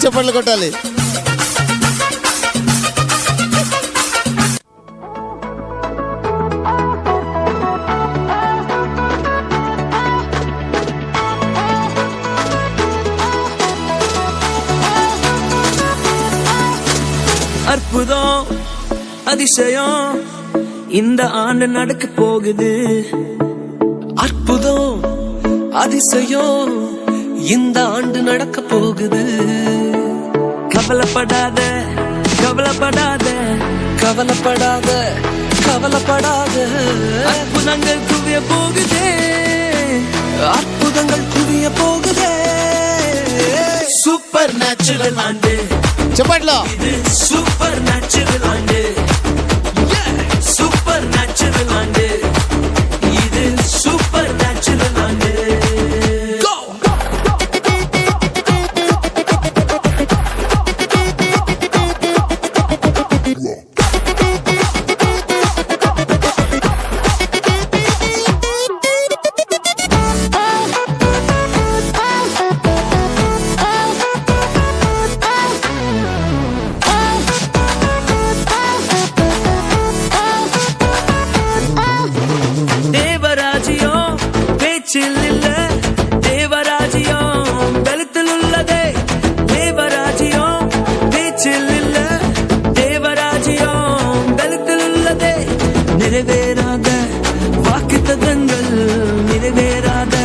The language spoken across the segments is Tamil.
చెప్పట్లు కొట్టాలి. அற்புதம் அதிசயம் இந்த ஆண்டு நடக்க போகுது. அற்புதம் அதிசயம் இந்த ஆண்டு நடக்க போகுது. கவலைப்படாத கவலைப்படாத கவலைப்படாத கவலைப்படாத. அற்புதங்கள் குவிய போகுதே, அற்புதங்கள் குவிய போகுதே. சூப்பர் நேச்சுரல் ஆண்டு చెప్పట్లో இது சூப்பர் நேச்சுரல் ஆண்டு. சூப்பர் நேச்சுரல் ஆண்டு இது சூப்பர் நேச்சுரல் ஆண்டு. நிறைவேறாத வாக்குத்தத்தங்கள், நிறைவேறாத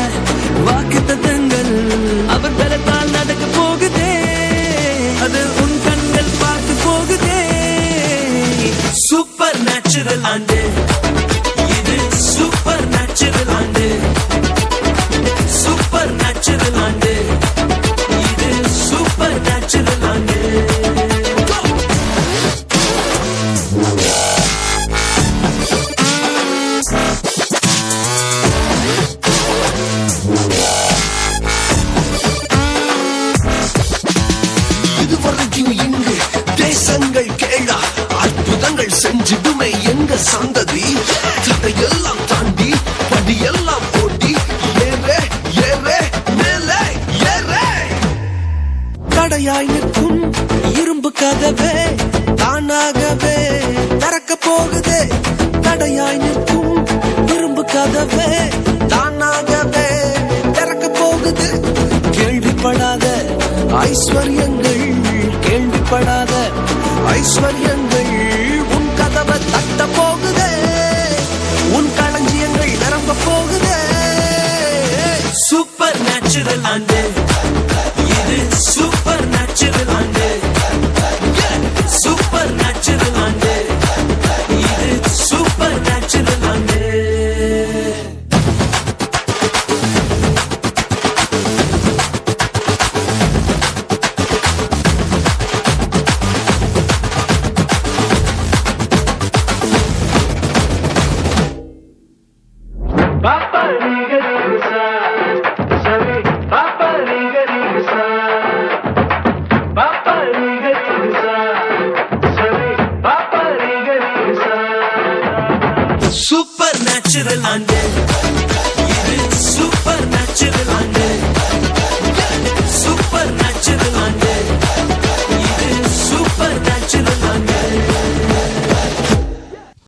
வாக்குத்தத்தங்கள் அவர் பலத்தால் நடக்க போகுதே, அது உன் கண்கள் பார்த்து போகுதே. சூப்பர் நேச்சுரல் ஆண்டு இது சூப்பர் நேச்சுரல் ஆண்டு. சூப்பர் நேச்சுரல் ஆண்டு இது சூப்பர் நேச்சுரல் ஆண்டு. இதுவரைக்கும் இங்கு தேசங்கள் கேளா அற்புதங்கள் செஞ்சிடுமே எங்க சந்ததி. தடையெல்லாம் தாண்டி படியெல்லாம் போட்டி ஏறே ஏறே மேலே ஏறே. தடையாய் நிற்கும் இரும்பு கதவே தானாகவே திறக்க போகுதே. தடையாய் நிற்கும் இரும்பு கதவே தானாகவே திறக்க போகுது. கேள்விப்படாத ஐஸ்வர்யங்கள், கேள்விப்படாத ஐஸ்வர்ய